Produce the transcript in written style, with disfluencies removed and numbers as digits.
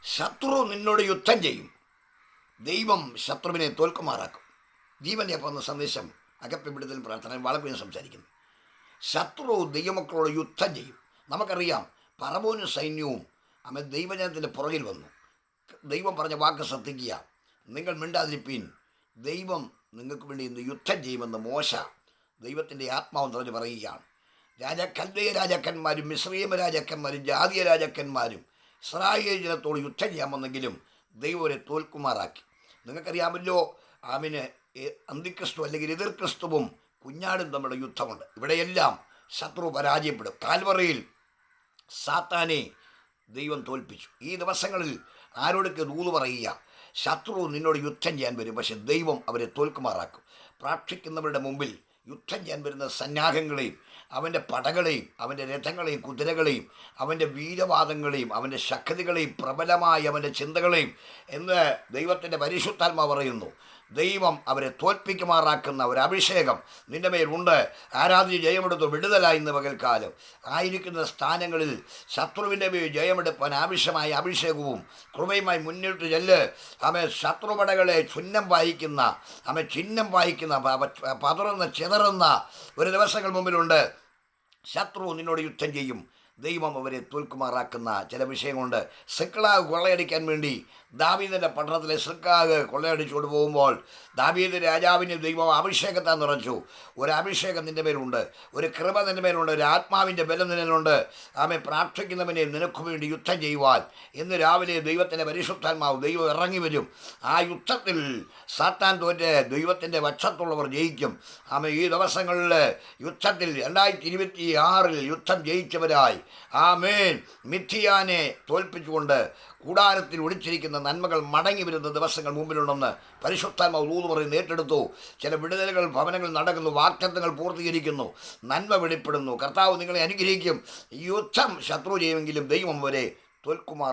ശത്രു നിന്നോട് യുദ്ധം ചെയ്യും, ദൈവം ശത്രുവിനെ തോൽക്കുമാറാക്കും. ജീവൻ്റെ അപ്പം എന്ന സന്ദേശം അകപ്പെ വിടുതൽ പ്രാർത്ഥന വളരെ സംസാരിക്കുന്നു. ശത്രു ദൈവമക്കളോട് യുദ്ധം ചെയ്യും. നമുക്കറിയാം, പറവോനും സൈന്യവും ദൈവജനത്തിൻ്റെ പുറകിൽ വന്നു. ദൈവം പറഞ്ഞ വാക്ക് ശ്രദ്ധിക്കുക, നിങ്ങൾ മിണ്ടാതിരിപ്പീൻ, ദൈവം നിങ്ങൾക്ക് വേണ്ടി ഇന്ന് യുദ്ധം ചെയ്യുമെന്ന് മോശ ദൈവത്തിൻ്റെ ആത്മാവ് നിറഞ്ഞ് പറയുകയാണ്. കൽദയ രാജാക്കന്മാരും മിസ്രയീം രാജാക്കന്മാരും ജാതീയ രാജാക്കന്മാരും ഇസ്രായേൽ ജനത്തോട് യുദ്ധം ചെയ്യാമെന്നെങ്കിലും ദൈവം അവരെ തോൽക്കുമാറാക്കി. നിങ്ങൾക്കറിയാമല്ലോ, അന്തിക്രിസ്തു അല്ലെങ്കിൽ എതിർ ക്രിസ്തുവും കുഞ്ഞാടും തമ്മിലുള്ള യുദ്ധമുണ്ട്. ഇവിടെയെല്ലാം ശത്രു പരാജയപ്പെടും. കാൽവറിയിൽ സാത്താനെ ദൈവം തോൽപ്പിച്ചു. ഈ ദിവസങ്ങളിൽ ആരോടൊക്കെ ദൂത് പറയുക, ശത്രു നിന്നോട് യുദ്ധം ചെയ്യാൻ വരും, പക്ഷെ ദൈവം അവരെ തോൽക്കുമാറാക്കും. പ്രാർത്ഥിക്കുന്നവരുടെ മുമ്പിൽ യുദ്ധം ചെയ്യാൻ വരുന്ന സന്നാഹങ്ങളെയും അവൻ്റെ പടകളെയും അവൻ്റെ രഥങ്ങളെയും കുതിരകളെയും അവൻ്റെ വീരവാദങ്ങളെയും അവൻ്റെ ശക്തികളെയും പ്രബലമായ അവൻ്റെ ചിന്തകളെയും എന്ന് ദൈവത്തിൻ്റെ പരിശുദ്ധാത്മാവ് പറയുന്നു. ദൈവം അവരെ തോൽപ്പിക്കുമാറാക്കുന്ന ഒരു അഭിഷേകം നിൻ്റെ മേലുണ്ട്. ആരാധിച്ച് ജയമെടുത്തു വിടുതലായി ഇന്ന് പകൽക്കാലം ആയിരിക്കുന്ന സ്ഥാനങ്ങളിൽ ശത്രുവിൻ്റെ മേൽ ജയമെടുപ്പാൻ ആവശ്യമായ അഭിഷേകവും കൃപയുമായി മുന്നിട്ട് ചെല്ല്. ശത്രുപടകളെ ചിഹ്നം വായിക്കുന്ന പതറുന്ന ചിതറുന്ന ഒരു ദിവസങ്ങൾ മുമ്പിലുണ്ട്. ശത്രു നിന്നോട് യുദ്ധം ചെയ്യും, ദൈവം അവരെ തോൽക്കുമാറാക്കുന്ന ചില വിഷയങ്ങളുണ്ട്. സിക്ലാഗ് കൊള്ളയടിക്കാൻ വേണ്ടി ദാവീദിൻ്റെ പട്ടണത്തിലെ സിക്ലാഗ് കൊള്ളയടിച്ചുകൊണ്ട് പോകുമ്പോൾ ദാവീദ് രാജാവിന് ദൈവം അഭിഷേകത്താൻ നിറച്ചു. ഒരു അഭിഷേകം നിൻ്റെ മേലുണ്ട്, ഒരു കൃപ നിൻ്റെ മേലുണ്ട്, ഒരു ആത്മാവിൻ്റെ ബലം നിന്നിലുണ്ട്. പ്രാർത്ഥിക്കുന്നവനെ നിനക്ക് വേണ്ടി യുദ്ധം ചെയ്യുവാൻ ഇന്ന് രാവിലെ ദൈവത്തിൻ്റെ പരിശുദ്ധാത്മാവ് ദൈവം ഇറങ്ങി വരും. ആ യുദ്ധത്തിൽ സാത്താൻ തോറ്റ് ദൈവത്തിൻ്റെ പക്ഷത്തുള്ളവർ ജയിക്കും. ഈ ദിവസങ്ങളിൽ യുദ്ധത്തിൽ 2026 യുദ്ധം ജയിച്ചവരായി മിഥ്യാനെ തോൽപ്പിച്ചുകൊണ്ട് കൂടാരത്തിൽ ഒളിച്ചിരിക്കുന്ന നന്മകൾ മടങ്ങി വരുന്ന ദിവസങ്ങൾ മുമ്പിലുണ്ടെന്ന് പരിശുദ്ധാത്മാവ് ദൂത് പറയുന്നു. ഏറ്റെടുത്തു. ചില വിടുതലുകൾ ഭവനങ്ങൾ നടക്കുന്നു, വാഗ്ദത്തങ്ങൾ പൂർത്തീകരിക്കുന്നു, നന്മ വെളിപ്പെടുന്നു. കർത്താവ് നിങ്ങളെ അനുഗ്രഹിക്കും. യുദ്ധം ശത്രു ചെയ്യുമെങ്കിലും ദൈവം വരെ തോൽക്കുമാർ.